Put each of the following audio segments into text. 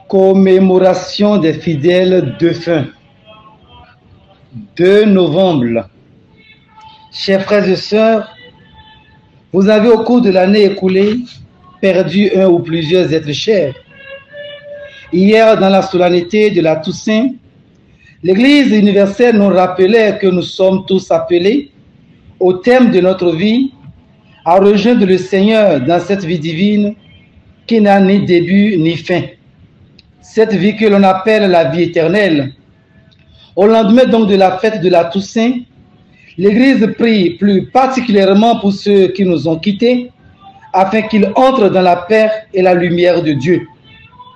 Commémoration des fidèles défunts. 2 novembre. Chers frères et sœurs, vous avez au cours de l'année écoulée perdu un ou plusieurs êtres chers. Hier, dans la solennité de la Toussaint, l'Église universelle nous rappelait que nous sommes tous appelés, au terme de notre vie, à rejoindre le Seigneur dans cette vie divine qui n'a ni début ni fin. Cette vie que l'on appelle la vie éternelle. Au lendemain donc de la fête de la Toussaint, l'Église prie plus particulièrement pour ceux qui nous ont quittés, afin qu'ils entrent dans la paix et la lumière de Dieu,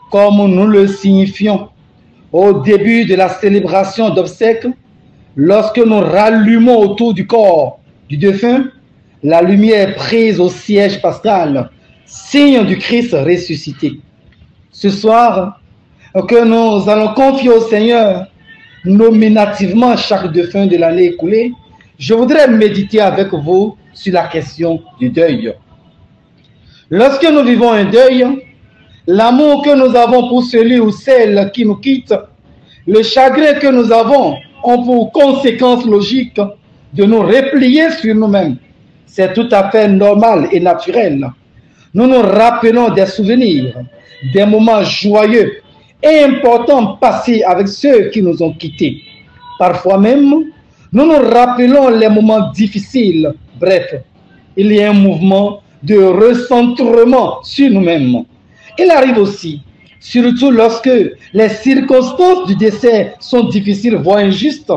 comme nous le signifions au début de la célébration d'obsèques, lorsque nous rallumons autour du corps du défunt la lumière prise au siège pascal, signe du Christ ressuscité. Ce soir, que nous allons confier au Seigneur nominativement chaque défunt de l'année écoulée, je voudrais méditer avec vous sur la question du deuil. Lorsque nous vivons un deuil, l'amour que nous avons pour celui ou celle qui nous quitte, le chagrin que nous avons ont pour conséquence logique de nous replier sur nous-mêmes. C'est tout à fait normal et naturel. Nous nous rappelons des souvenirs, des moments joyeux et importants passés avec ceux qui nous ont quittés. Parfois même, nous nous rappelons les moments difficiles. Bref, il y a un mouvement de recentrement sur nous-mêmes. Il arrive aussi, surtout lorsque les circonstances du décès sont difficiles, voire injustes,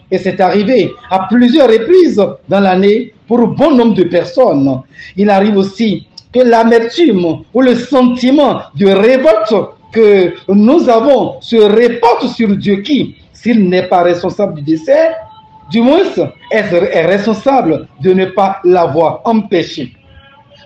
et c'est arrivé à plusieurs reprises dans l'année pour bon nombre de personnes. Il arrive aussi que l'amertume ou le sentiment de révolte que nous avons se répande sur Dieu qui, s'il n'est pas responsable du décès, du moins est responsable de ne pas l'avoir empêché.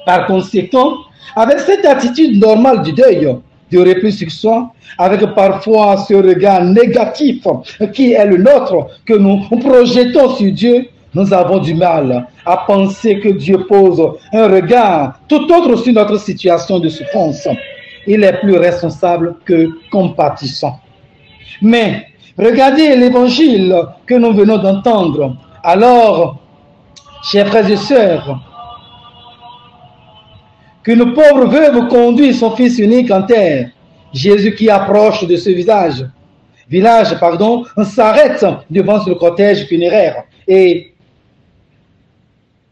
Par conséquent, avec cette attitude normale du deuil, de repli sur soi, avec parfois ce regard négatif qui est le nôtre, que nous projetons sur Dieu, nous avons du mal à penser que Dieu pose un regard tout autre sur notre situation de souffrance. Il est plus responsable que compatissant. Mais regardez l'évangile que nous venons d'entendre. Alors, chers frères et sœurs, qu'une pauvre veuve conduit son fils unique en terre. Jésus qui approche de ce village, s'arrête devant le cortège funéraire et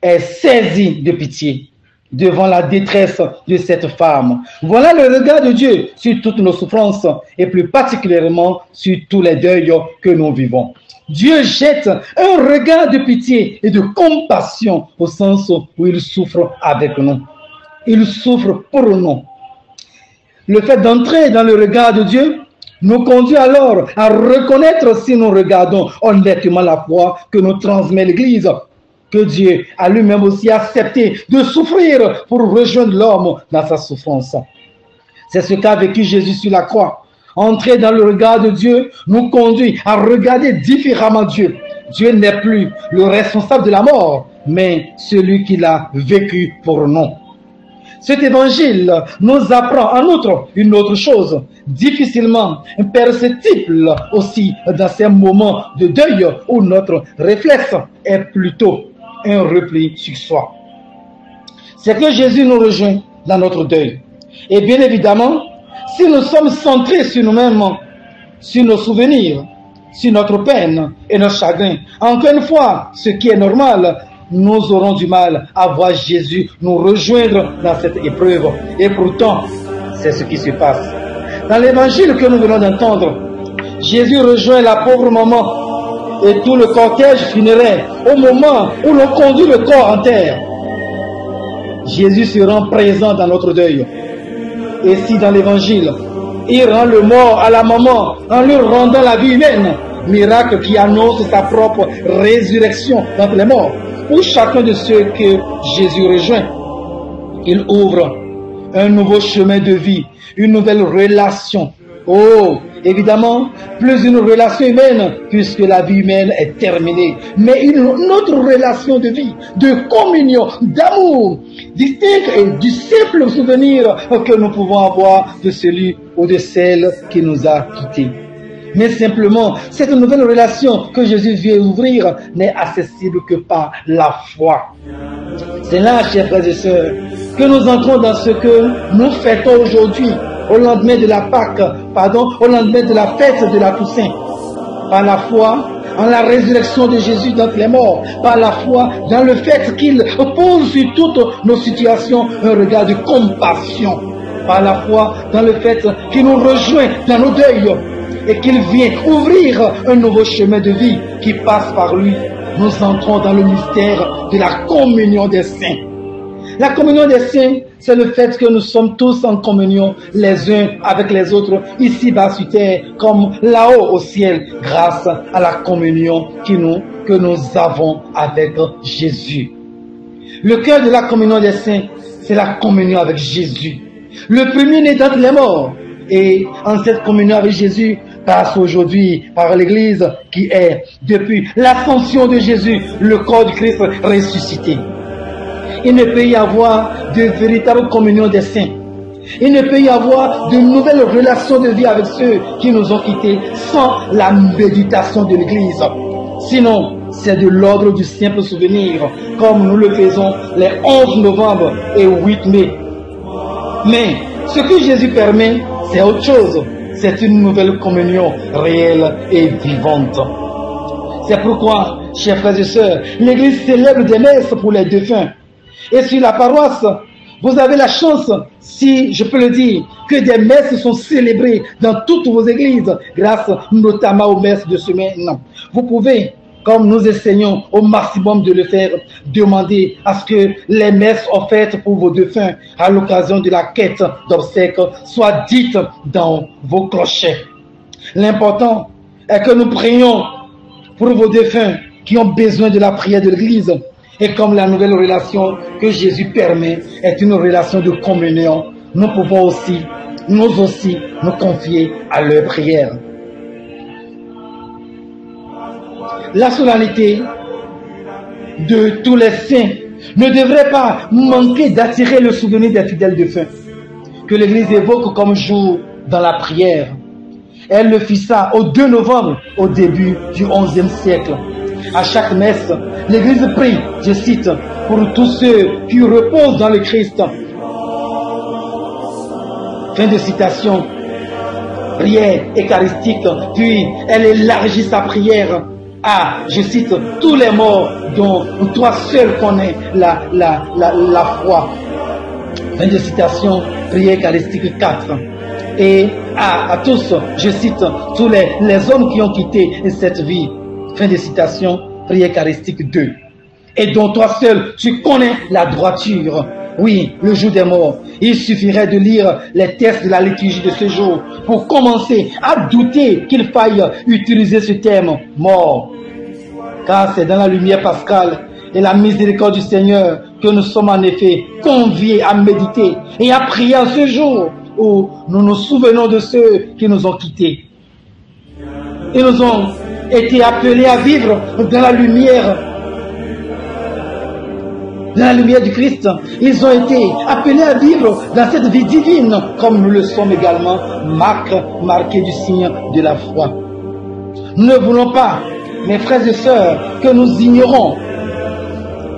est saisi de pitié devant la détresse de cette femme. Voilà le regard de Dieu sur toutes nos souffrances et plus particulièrement sur tous les deuils que nous vivons. Dieu jette un regard de pitié et de compassion au sens où il souffre avec nous. Il souffre pour nous. Le fait d'entrer dans le regard de Dieu nous conduit alors à reconnaître, si nous regardons honnêtement la foi que nous transmet l'Église, que Dieu a lui-même aussi accepté de souffrir pour rejoindre l'homme dans sa souffrance. C'est ce qu'a vécu Jésus sur la croix. Entrer dans le regard de Dieu nous conduit à regarder différemment Dieu. Dieu n'est plus le responsable de la mort, mais celui qui l'a vécu pour nous. Cet évangile nous apprend en outre une autre chose, difficilement perceptible aussi dans ces moments de deuil où notre réflexe est plutôt un repli sur soi. C'est que Jésus nous rejoint dans notre deuil. Et bien évidemment, si nous sommes centrés sur nous-mêmes, sur nos souvenirs, sur notre peine et nos chagrins, encore une fois, ce qui est normal, nous aurons du mal à voir Jésus nous rejoindre dans cette épreuve. Et pourtant, c'est ce qui se passe. Dans l'évangile que nous venons d'entendre, Jésus rejoint la pauvre maman et tout le cortège funéraire au moment où l'on conduit le corps en terre. Jésus se rend présent dans notre deuil. Et si dans l'évangile, il rend le mort à la maman en lui rendant la vie humaine, miracle qui annonce sa propre résurrection d'entre les morts, pour chacun de ceux que Jésus rejoint, il ouvre un nouveau chemin de vie, une nouvelle relation. Oh, Évidemment, plus une relation humaine, puisque la vie humaine est terminée, mais une autre relation de vie, de communion, d'amour, distincte et du simple souvenir que nous pouvons avoir de celui ou de celle qui nous a quittés. Mais simplement, cette nouvelle relation que Jésus vient ouvrir n'est accessible que par la foi. C'est là, chers frères et sœurs, que nous entrons dans ce que nous fêtons aujourd'hui, au lendemain de la Pâque, au lendemain de la fête de la Toussaint. Par la foi en la résurrection de Jésus d'entre les morts, par la foi dans le fait qu'il pose sur toutes nos situations un regard de compassion, par la foi dans le fait qu'il nous rejoint dans nos deuils et qu'il vient ouvrir un nouveau chemin de vie qui passe par lui. Nous entrons dans le mystère de la communion des saints. La communion des saints, c'est le fait que nous sommes tous en communion les uns avec les autres, ici-bas sur terre, comme là-haut au ciel, grâce à la communion que nous avons avec Jésus. Le cœur de la communion des saints, c'est la communion avec Jésus. Le premier-né d'entre les morts. Et en cette communion avec Jésus, passe aujourd'hui par l'Église qui est, depuis l'ascension de Jésus, le corps du Christ ressuscité. Il ne peut y avoir de véritable communion des saints. Il ne peut y avoir de nouvelles relations de vie avec ceux qui nous ont quittés sans la méditation de l'Église. Sinon, c'est de l'ordre du simple souvenir, comme nous le faisons les 11 novembre et 8 mai. Mais ce que Jésus permet, c'est autre chose. C'est une nouvelle communion réelle et vivante. C'est pourquoi, chers frères et sœurs, l'Église célèbre des messes pour les défunts. Et sur la paroisse, vous avez la chance, si je peux le dire, que des messes sont célébrées dans toutes vos églises, grâce notamment aux messes de semaine. Vous pouvez, comme nous essayons au maximum de le faire, demander à ce que les messes offertes pour vos défunts à l'occasion de la quête d'obsèques soient dites dans vos clochers. L'important est que nous prions pour vos défunts qui ont besoin de la prière de l'Église. Et comme la nouvelle relation que Jésus permet est une relation de communion, nous pouvons aussi, nous confier à leur prière. La solennité de tous les saints ne devrait pas manquer d'attirer le souvenir des fidèles défunts que l'Église évoque comme jour dans la prière. Elle le fit ça au 2 novembre, au début du XIe siècle. À chaque messe, l'Église prie, je cite, pour tous ceux qui reposent dans le Christ. Fin de citation. Prière eucharistique, puis elle élargit sa prière à, je cite, tous les morts dont toi seul connais la foi. Fin de citation, prière eucharistique 4. Et à tous, je cite, tous les hommes qui ont quitté cette vie. Fin de citation, prière eucharistique 2. Et dont toi seul, tu connais la droiture. Oui, le jour des morts. Il suffirait de lire les textes de la liturgie de ce jour pour commencer à douter qu'il faille utiliser ce terme, mort. Car c'est dans la lumière pascale et la miséricorde du Seigneur que nous sommes en effet conviés à méditer et à prier en ce jour où nous nous souvenons de ceux qui nous ont quittés. Ils nous ont été appelés à vivre dans la lumière du Christ. Ils ont été appelés à vivre dans cette vie divine, comme nous le sommes également, marqués du signe de la foi. Nous ne voulons pas, mes frères et sœurs, que nous ignorons.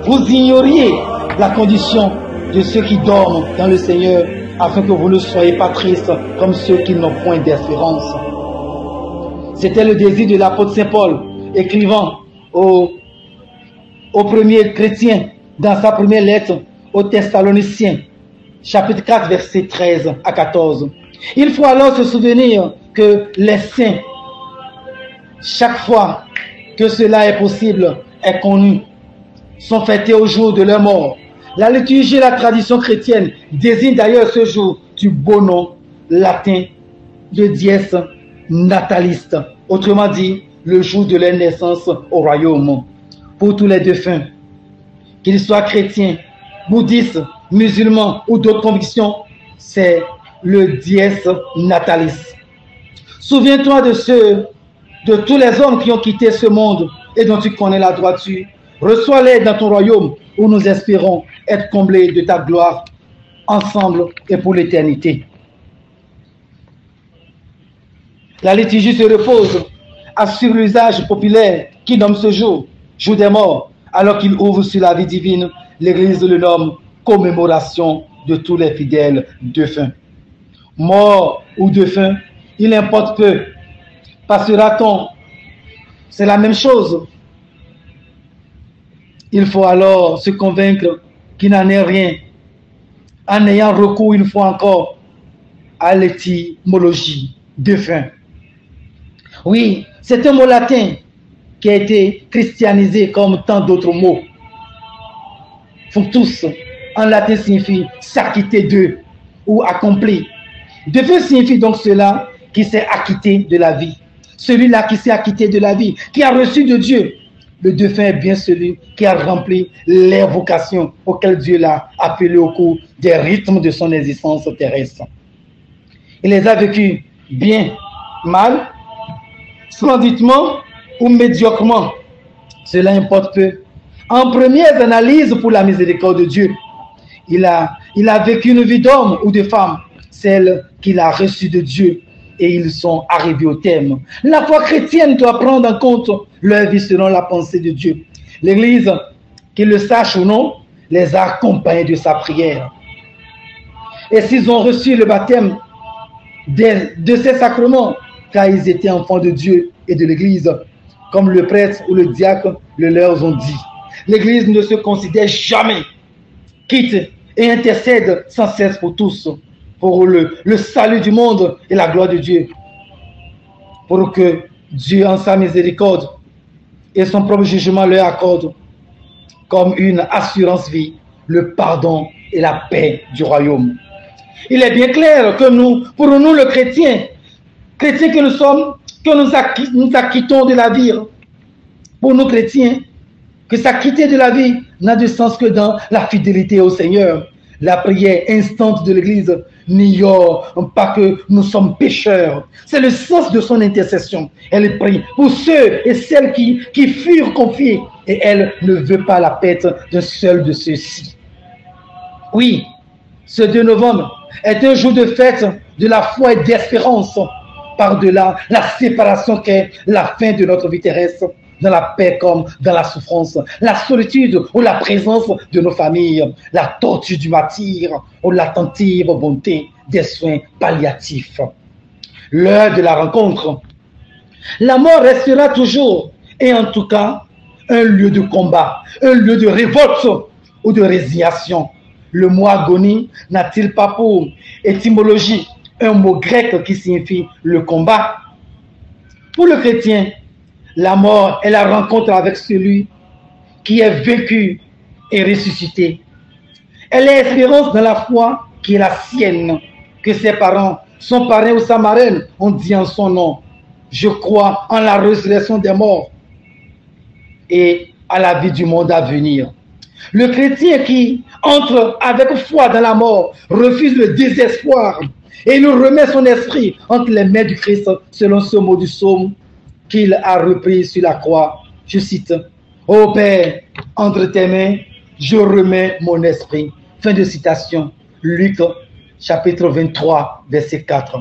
Vous ignoriez la condition de ceux qui dorment dans le Seigneur, afin que vous ne soyez pas tristes comme ceux qui n'ont point d'espérance. C'était le désir de l'apôtre Saint Paul, écrivant aux premiers chrétiens dans sa première lettre aux Thessaloniciens, chapitre 4, versets 13 à 14. Il faut alors se souvenir que les saints, chaque fois que cela est possible, est connu, sont fêtés au jour de leur mort. La liturgie et la tradition chrétienne désignent d'ailleurs ce jour du beau nom latin de dies natalis, autrement dit, le jour de leur naissance au royaume. Pour tous les défunts, qu'ils soient chrétiens, bouddhistes, musulmans ou d'autres convictions, c'est le dies natalis. Souviens-toi de tous les hommes qui ont quitté ce monde et dont tu connais la droiture. Reçois-les dans ton royaume où nous espérons être comblés de ta gloire ensemble et pour l'éternité. La liturgie se repose sur l'usage populaire qui nomme ce jour, jour des morts, alors qu'il ouvre sur la vie divine, l'Église le nomme commémoration de tous les fidèles défunts. Morts ou défunts, il importe peu. Passera-t-on? C'est la même chose. Il faut alors se convaincre qu'il n'en est rien, en ayant recours une fois encore à l'étymologie défunt. Oui, c'est un mot latin qui a été christianisé comme tant d'autres mots. Functus, en latin, signifie s'acquitter d'eux ou accomplir. Défunt signifie donc cela qui s'est acquitté de la vie. Celui-là qui s'est acquitté de la vie, qui a reçu de Dieu. Le défunt est bien celui qui a rempli les vocations auxquelles Dieu l'a appelé au cours des rythmes de son existence terrestre. Il les a vécues bien, mal, splendidement ou médiocrement. Cela importe peu. En première analyse pour la miséricorde de Dieu, il a vécu une vie d'homme ou de femme, celle qu'il a reçue de Dieu, et ils sont arrivés au terme. La foi chrétienne doit prendre en compte leur vie selon la pensée de Dieu. L'Église, qu'ils le sachent ou non, les a accompagnés de sa prière. Et s'ils ont reçu le baptême de ces sacrements, car ils étaient enfants de Dieu et de l'Église, comme le prêtre ou le diacre le leur ont dit. L'Église ne se considère jamais, quitte et intercède sans cesse pour tous, pour le salut du monde et la gloire de Dieu, pour que Dieu, en sa miséricorde et son propre jugement, leur accorde comme une assurance vie, le pardon et la paix du royaume. Il est bien clair que nous, pour nous, le chrétien que nous sommes, que nous acquittons de la vie, pour nous chrétiens, que s'acquitter de la vie n'a de sens que dans la fidélité au Seigneur. La prière instante de l'Église n'ignore pas que nous sommes pécheurs. C'est le sens de son intercession. Elle prie pour ceux et celles qui furent confiés et elle ne veut pas la perte d'un seul de ceux-ci. Oui, ce 2 novembre est un jour de fête de la foi et d'espérance par-delà la séparation qu'est la fin de notre vie terrestre, dans la paix comme dans la souffrance, la solitude ou la présence de nos familles, la torture du martyre ou l'attentive bonté des soins palliatifs. L'heure de la rencontre. La mort restera toujours, et en tout cas, un lieu de combat, un lieu de révolte ou de résignation. Le mot agonie n'a-t-il pas pour étymologie un mot grec qui signifie le combat? Pour le chrétien, la mort est la rencontre avec celui qui est vaincu et ressuscité. Elle est l'espérance dans la foi qui est la sienne, que ses parents, son parrain ou sa marraine ont dit en son nom. Je crois en la résurrection des morts et à la vie du monde à venir. Le chrétien qui entre avec foi dans la mort refuse le désespoir et nous remet son esprit entre les mains du Christ selon ce mot du psaume qu'il a repris sur la croix. Je cite, « Ô Père, entre tes mains, je remets mon esprit. » Fin de citation. Luc, chapitre 23, verset 4.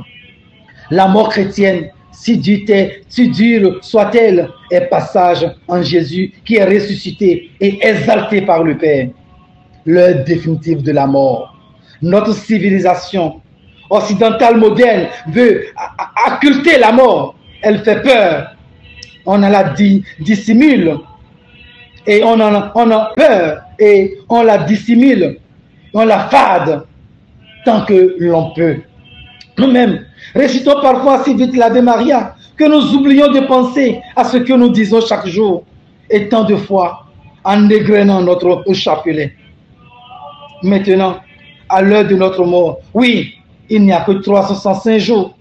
La mort chrétienne, si dure soit-elle, est passage en Jésus qui est ressuscité et exalté par le Père. L'heure définitive de la mort. Notre civilisation occidentale moderne veut occulter la mort. Elle fait peur. On la dissimule et on a peur et on la dissimule, on la fade tant que l'on peut. Nous-mêmes, récitons parfois si vite l'Ave Maria que nous oublions de penser à ce que nous disons chaque jour et tant de fois en égrenant notre chapelet. Maintenant, à l'heure de notre mort, oui, il n'y a que 365 jours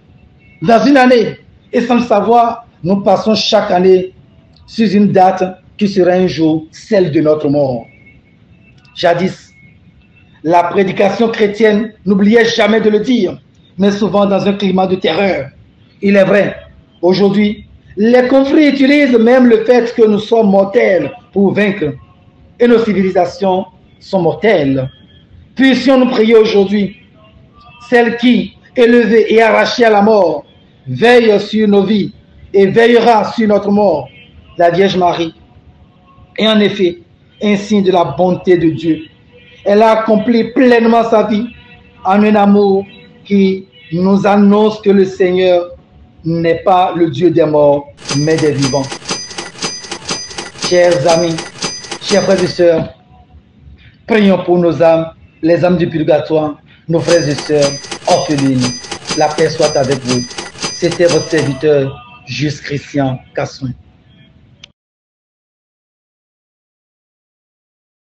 dans une année et sans le savoir, nous passons chaque année sur une date qui sera un jour celle de notre mort. Jadis, la prédication chrétienne n'oubliait jamais de le dire, mais souvent dans un climat de terreur. Il est vrai, aujourd'hui, les conflits utilisent même le fait que nous sommes mortels pour vaincre. Et nos civilisations sont mortelles. Puissions-nous prier aujourd'hui, celle qui, élevée et arrachée à la mort, veille sur nos vies et veillera sur notre mort, la Vierge Marie. Et en effet, un signe de la bonté de Dieu. Elle a accompli pleinement sa vie en un amour qui nous annonce que le Seigneur n'est pas le Dieu des morts, mais des vivants. Chers amis, chers frères et sœurs, prions pour nos âmes, les âmes du purgatoire, nos frères et sœurs orphelines. La paix soit avec vous. C'était votre serviteur, Juste Christian Casson.